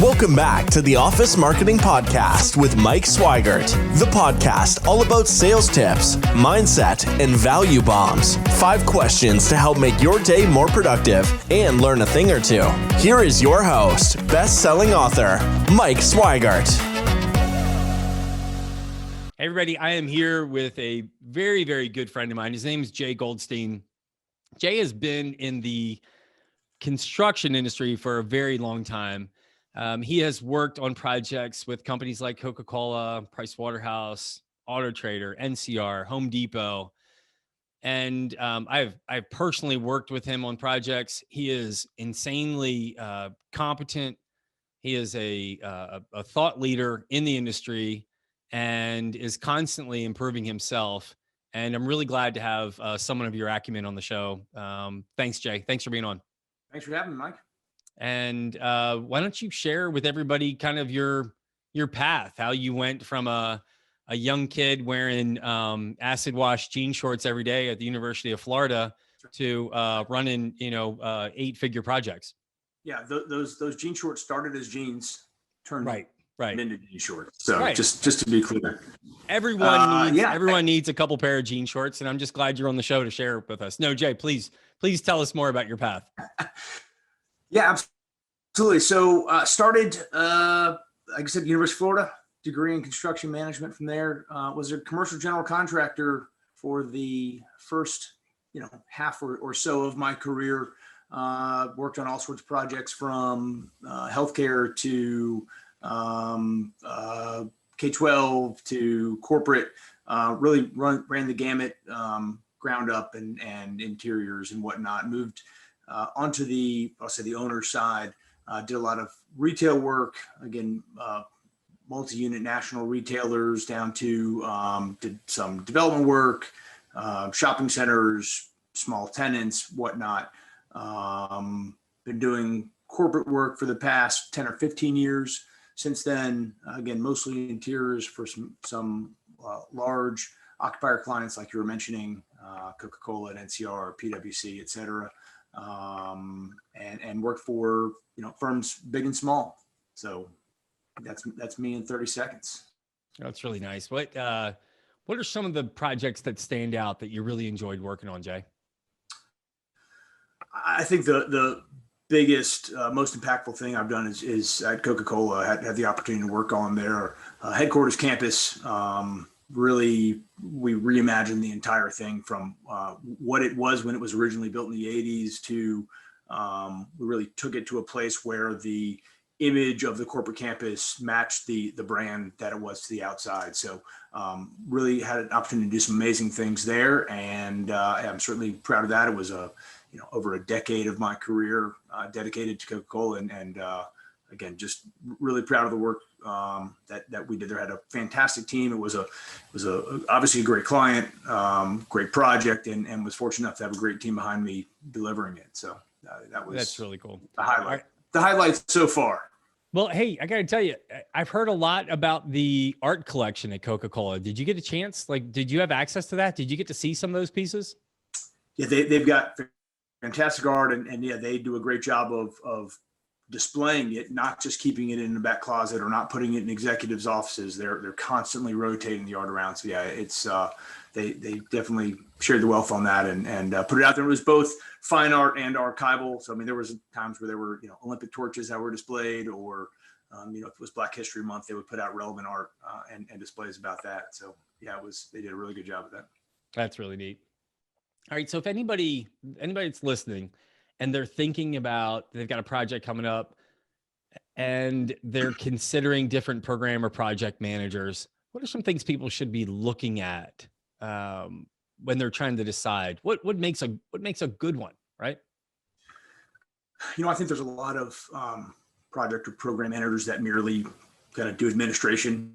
Welcome back to the Office Marketing Podcast with Mike Swigert, the podcast all about sales tips, mindset, and value bombs. 5 questions to help make your day more productive and learn a thing or two. Here is your host, best-selling author, Mike Swigert. Hey everybody, I am here with a very, very good friend of mine. His name is Jay Goldstein. Jay has been in the construction industry for a very long time. He has worked on projects with companies like Coca-Cola, Price Waterhouse, Auto Trader, NCR, Home Depot. And I've personally worked with him on projects. He is insanely competent. He is a thought leader in the industry and is constantly improving himself. And I'm really glad to have someone of your acumen on the show. Thanks, Jay. Thanks for being on. Thanks for having me, Mike. And why don't you share with everybody kind of your path, how you went from a young kid wearing acid wash jean shorts every day at the University of Florida to running, 8-figure projects. Yeah, those jean shorts started as jeans, turned right into jean shorts. So just to be clear, everyone needs a couple pair of jean shorts, and I'm just glad you're on the show to share with us. No, Jay, please tell us more about your path. Yeah, absolutely. So started, like I said, University of Florida, degree in construction management. From there, was a commercial general contractor for the first, half or so of my career. Worked on all sorts of projects from healthcare to K-12 to corporate. Really ran the gamut, ground up and interiors and whatnot. Moved onto the owner side, did a lot of retail work, again, multi-unit national retailers down to did some development work, shopping centers, small tenants, whatnot. Been doing corporate work for the past 10 or 15 years. Since then, again, mostly interiors for some large occupier clients like you were mentioning, Coca-Cola and NCR, PwC, et cetera. And work for firms big and small. So that's me in 30 seconds. That's really nice. What are some of the projects that stand out that you really enjoyed working on, Jay? I think the biggest, most impactful thing I've done is at Coca-Cola. Had the opportunity to work on their headquarters campus. Really, we reimagined the entire thing from what it was when it was originally built in the 80s to we really took it to a place where the image of the corporate campus matched the brand that it was to the outside. So really had an opportunity to do some amazing things there. And I'm certainly proud of that. It was over a decade of my career dedicated to Coca-Cola and again, just really proud of the work that we did there. Had a fantastic team. It was obviously a great client, great project, and was fortunate enough to have a great team behind me delivering it. So that's really cool. The highlight. The highlights so far. Well, hey, I got to tell you, I've heard a lot about the art collection at Coca-Cola. Did you get a chance? Did you have access to that? Did you get to see some of those pieces? Yeah, they've got fantastic art, and yeah, they do a great job of displaying it, not just keeping it in the back closet or not putting it in executives' offices. They're constantly rotating the art around. So yeah, it's they definitely shared the wealth on that and put it out there. It was both fine art and archival. So I mean, there was times where there were Olympic torches that were displayed, or if it was Black History Month, they would put out relevant art and displays about that. So yeah, they did a really good job of that. That's really neat. All right, so if anybody that's listening and they're thinking about, they've got a project coming up and they're considering different program or project managers, what are some things people should be looking at when they're trying to decide what makes a good one, right? I think there's a lot of project or program managers that merely kind of do administration,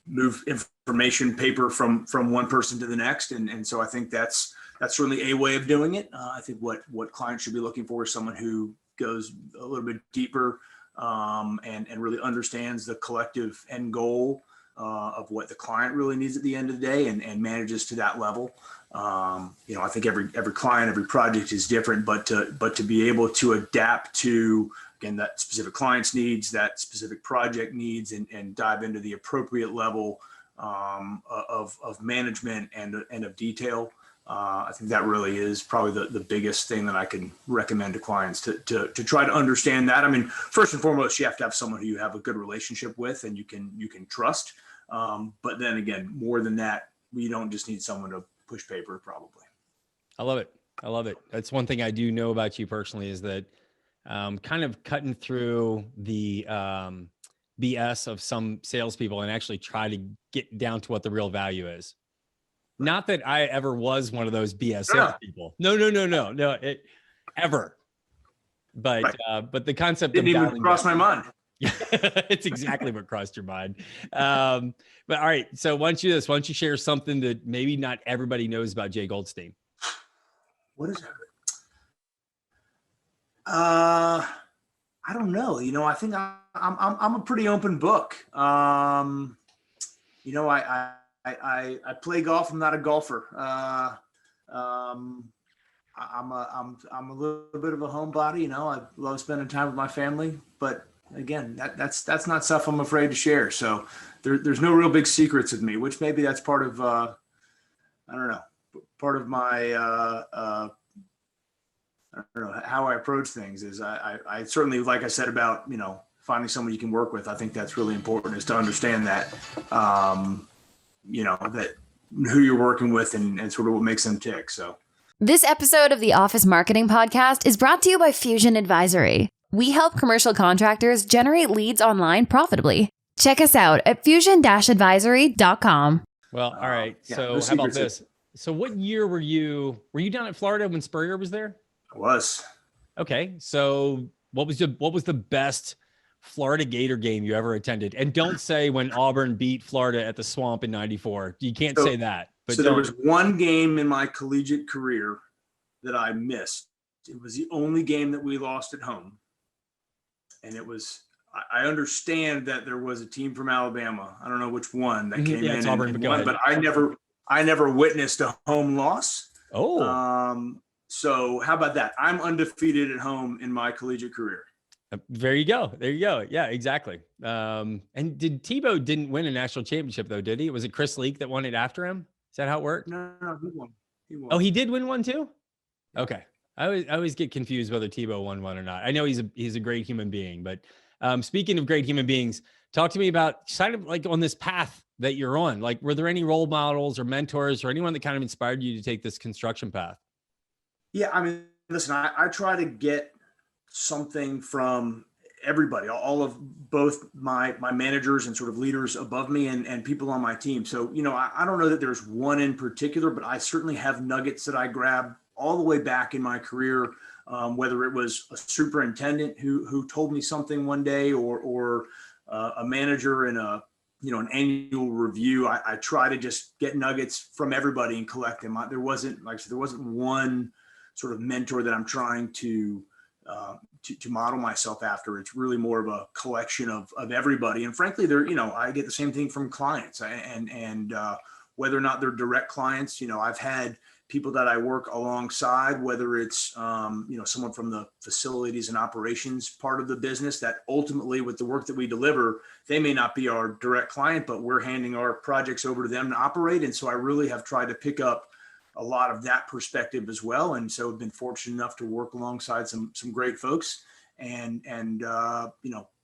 move information paper from one person to the next. And so I think that's certainly a way of doing it. I think what clients should be looking for is someone who goes a little bit deeper and really understands the collective end goal of what the client really needs at the end of the day, and manages to that level. I think every client, every project is different, but to be able to adapt to, again, that specific client's needs, that specific project needs, and dive into the appropriate level of management and of detail. I think that really is probably the biggest thing that I can recommend to clients to try to understand that. I mean, first and foremost, you have to have someone who you have a good relationship with and you can trust. But then again, more than that, you don't just need someone to push paper, probably. I love it. That's one thing I do know about you personally, is that kind of cutting through the BS of some salespeople and actually try to get down to what the real value is. Not that I ever was one of those BS salespeople. No, ever. But right. But the concept didn't even cross my mind. It's exactly what crossed your mind. But all right. So why don't you share something that maybe not everybody knows about Jay Goldstein? What is that? I don't know. I think I'm a pretty open book. I play golf. I'm not a golfer. I'm a little bit of a homebody. I love spending time with my family, but again, that's not stuff I'm afraid to share. So there's no real big secrets with me, which maybe that's part of, I don't know, part of my, I don't know how I approach things is I certainly, like I said about, finding someone you can work with. I think that's really important, is to understand that, that who you're working with and sort of what makes them tick. So this episode of the Office Marketing Podcast is brought to you by Fusion Advisory. We help commercial contractors generate leads online profitably. Check us out at fusion-advisory.com. Well, all right. So how about this? So what year were you down in Florida when Spurrier was there? I was. Okay. So what was the best Florida Gator game you ever attended? And don't say when Auburn beat Florida at the Swamp in '94. You can't say that. But there was one game in my collegiate career that I missed. It was the only game that we lost at home. And it was, I understand that there was a team from Alabama. I don't know which one that came in Auburn, and won, but I never witnessed a home loss. Oh. So how about that? I'm undefeated at home in my collegiate career. There you go. Yeah, exactly. And did Tebow didn't win a national championship though, did he? Was it Chris Leak that won it after him? Is that how it worked? No, he won. Oh, he did win one too? Okay. I always get confused whether Tebow won one or not. I know he's a great human being, but speaking of great human beings, talk to me about kind of like on this path that you're on. Like, were there any role models or mentors or anyone that kind of inspired you to take this construction path? Yeah, I mean, listen, I try to get something from everybody, all of both my managers and sort of leaders above me and people on my team. So, I don't know that there's one in particular, but I certainly have nuggets that I grab all the way back in my career, whether it was a superintendent who told me something one day or a manager in an annual review. I try to just get nuggets from everybody and collect them. There wasn't one sort of mentor that I'm trying to model myself after. It's really more of a collection of everybody. And frankly, I get the same thing from clients and whether or not they're direct clients, I've had people that I work alongside, whether it's, someone from the facilities and operations part of the business that ultimately with the work that we deliver, they may not be our direct client, but we're handing our projects over to them to operate. And so I really have tried to pick up a lot of that perspective as well. And so I've been fortunate enough to work alongside some great folks and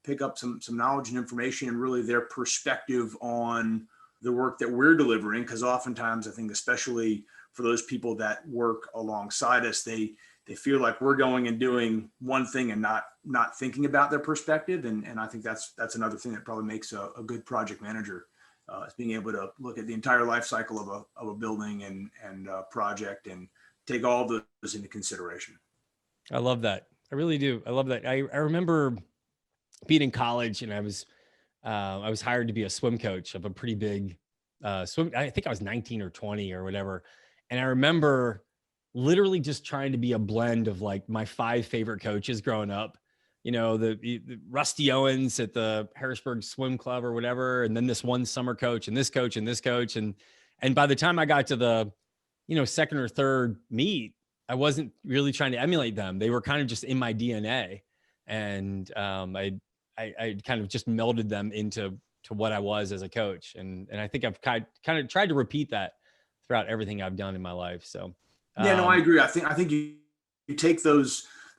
pick up some knowledge and information and really their perspective on the work that we're delivering. Because oftentimes I think, especially for those people that work alongside us, they feel like we're going and doing one thing and not thinking about their perspective. And I think that's another thing that probably makes a good project manager. Is being able to look at the entire life cycle of a building and project and take all those into consideration. I love that. I really do. I love that. I remember being in college and I was hired to be a swim coach of a pretty big swim. I think I was 19 or 20 or whatever. And I remember literally just trying to be a blend of like my 5 favorite coaches growing up. the Rusty Owens at the Harrisburg Swim Club or whatever. And then this one summer coach and this coach and this coach. And by the time I got to the, second or third meet, I wasn't really trying to emulate them. They were kind of just in my DNA. And I kind of just melded them into what I was as a coach. And I think I've kind of tried to repeat that throughout everything I've done in my life. So yeah, no, I agree. I think you take the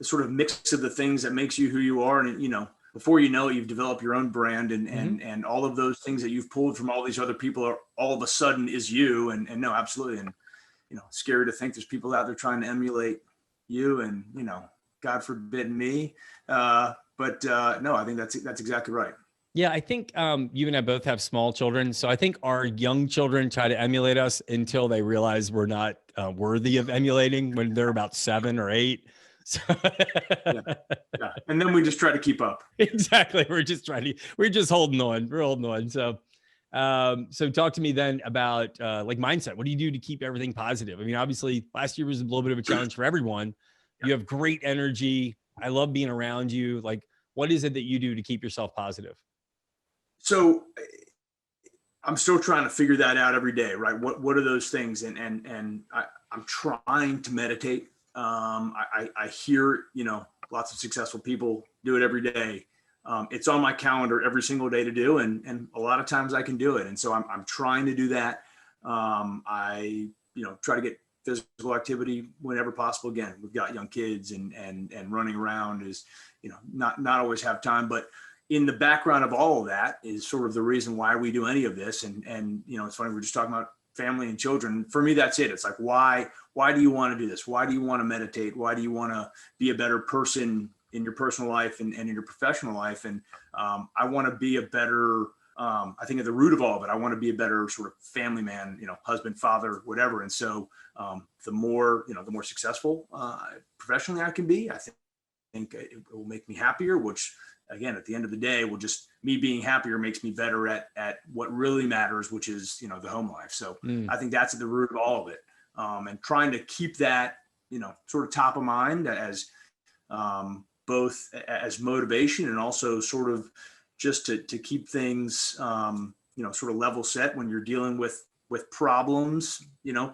sort of mix of the things that makes you who you are. And, before you know it, you've developed your own brand and all of those things that you've pulled from all these other people are all of a sudden is you. And no, absolutely. And, scary to think there's people out there trying to emulate you and, God forbid me. No, I think that's exactly right. Yeah, I think you and I both have small children. So I think our young children try to emulate us until they realize we're not worthy of emulating when they're about 7 or 8. So yeah. And then we just try to keep up. Exactly. We're just holding on. We're holding on. So talk to me then about like mindset. What do you do to keep everything positive? I mean, obviously last year was a little bit of a challenge for everyone. You have great energy. I love being around you. Like, what is it that you do to keep yourself positive? So I'm still trying to figure that out every day, right? What are those things? And I'm trying to meditate. I hear, lots of successful people do it every day. It's on my calendar every single day to do. And a lot of times I can do it. And so I'm trying to do that. I try to get physical activity whenever possible. Again, we've got young kids and running around is, not always have time, but in the background of all of that is sort of the reason why we do any of this. And it's funny, we're just talking about family and children. For me, that's it. It's like, why do you want to do this? Why do you want to meditate? Why do you want to be a better person in your personal life and in your professional life? And I want to be a better, I think at the root of all of it, I want to be a better sort of family man, husband, father, whatever. And so the more successful professionally I can be, I think it will make me happier, which again, at the end of the day, me being happier makes me better at what really matters, which is, the home life. So I think that's at the root of all of it. And trying to keep that, sort of top of mind as both as motivation and also sort of just to keep things, sort of level set when you're dealing with problems,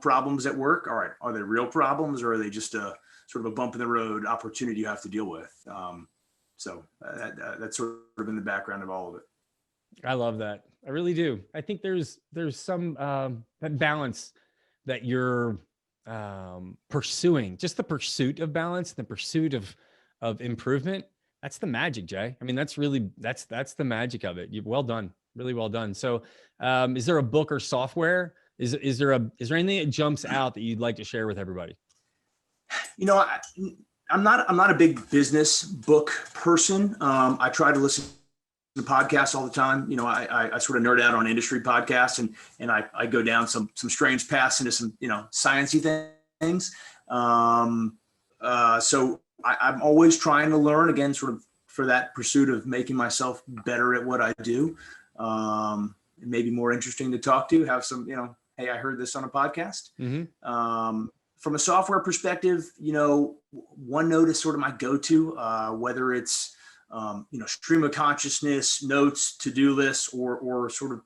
problems at work. All right. Are they real problems or are they just a sort of a bump in the road opportunity you have to deal with? So that's sort of in the background of all of it. I love that. I really do. I think there's some that balance that you're pursuing, just the pursuit of balance, the pursuit of improvement. That's the magic, Jay. I mean, that's the magic of it. Well done. Really well done. So is there a book or software? Is there anything that jumps out that you'd like to share with everybody? I'm not a big business book person. I try to listen to podcasts all the time. I sort of nerd out on industry podcasts and I go down some strange paths into some, sciencey things. So I'm always trying to learn, again, sort of for that pursuit of making myself better at what I do. It may be more interesting to talk to, have some, hey, I heard this on a podcast. Mm-hmm. From a software perspective, OneNote is sort of my go-to, whether it's, stream of consciousness, notes, to-do lists, or sort of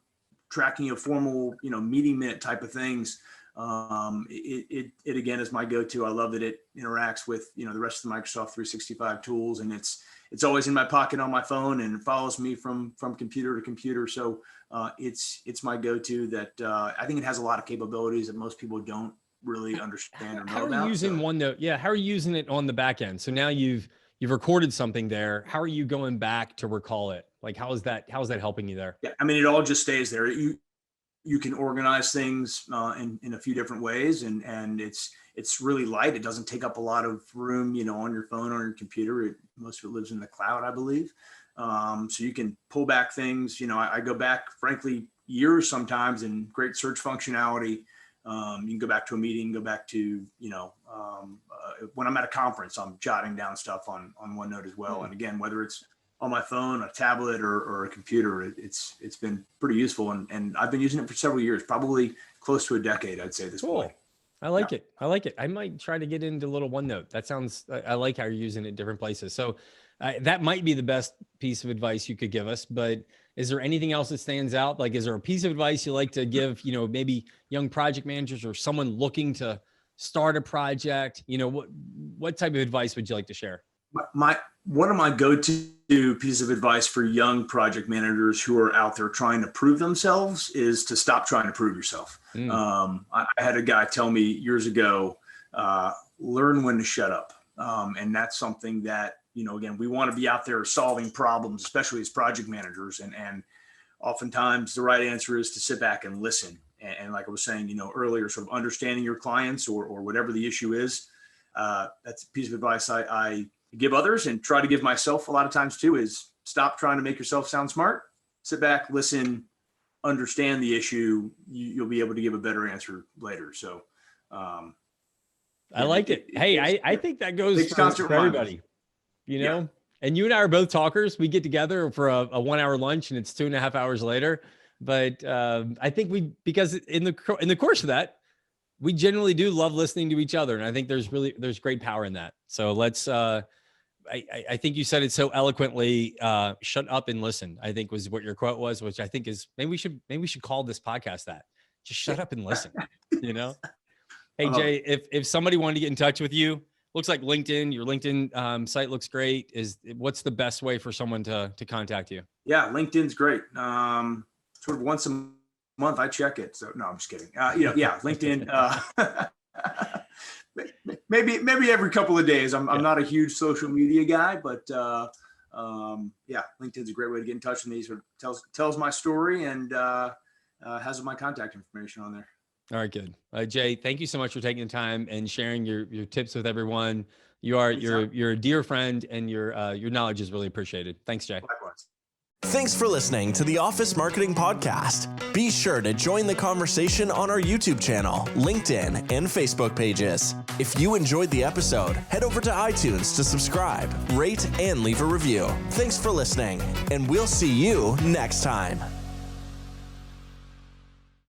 tracking a formal, meeting minute type of things. It again is my go-to. I love that it interacts with, the rest of the Microsoft 365 tools, and it's always in my pocket on my phone and it follows me from computer to computer. So it's my go-to that I think it has a lot of capabilities that most people don't really understand or know about. How are you using OneNote? Yeah. How are you using it on the back end? So now you've recorded something there. How are you going back to recall it? Like, how is that helping you there? Yeah. I mean, it all just stays there. You can organize things in a few different ways and it's really light. It doesn't take up a lot of room, on your phone or your computer. Most of it lives in the cloud, I believe. So you can pull back things. I go back, frankly, years sometimes, and great search functionality. You can go back to a meeting, go back to, when I'm at a conference, I'm jotting down stuff on OneNote as well. Mm-hmm. And again, whether it's on my phone, a tablet, or a computer, it's been pretty useful. And I've been using it for several years, probably close to a decade, I'd say at this point. I like it. I like it. I might try to get into a little OneNote. I like how you're using it in different places. So That might be the best piece of advice you could give us, but is there anything else that stands out? Like, is there a piece of advice you like to give, maybe young project managers or someone looking to start a project? What type of advice would you like to share? One of my go-to pieces of advice for young project managers who are out there trying to prove themselves is to stop trying to prove yourself. I had a guy tell me years ago, learn when to shut up. And that's something that, again, we want to be out there solving problems, especially as project managers. And oftentimes the right answer is to sit back and listen. And like I was saying, earlier, sort of understanding your clients or whatever the issue is. That's a piece of advice I give others and try to give myself a lot of times too, is stop trying to make yourself sound smart, sit back, listen, understand the issue. You'll be able to give a better answer later. So, I liked it. Hey, I think that goes for everybody, Yeah. and you and I are both talkers. We get together for a 1 hour lunch and it's 2.5 hours later. But I think because in the course of that, we generally do love listening to each other. And I think there's great power in that. So let's, I think you said it so eloquently, shut up and listen, I think was what your quote was, which I think is, maybe we should call this podcast that. Just shut up and listen, Hey, Jay, if somebody wanted to get in touch with you, looks like LinkedIn, your LinkedIn site looks great. What's the best way for someone to contact you? Yeah, LinkedIn's great. Sort of once a month I check it. So no, I'm just kidding. LinkedIn, maybe every couple of days. I'm not a huge social media guy, but LinkedIn's a great way to get in touch with me. Sort of tells my story and has my contact information on there. All right, good. Jay, thank you so much for taking the time and sharing your tips with everyone. You're a dear friend, and your knowledge is really appreciated. Thanks, Jay. Likewise. Thanks for listening to the Office Marketing Podcast. Be sure to join the conversation on our YouTube channel, LinkedIn, and Facebook pages. If you enjoyed the episode, head over to iTunes to subscribe, rate, and leave a review. Thanks for listening, and we'll see you next time.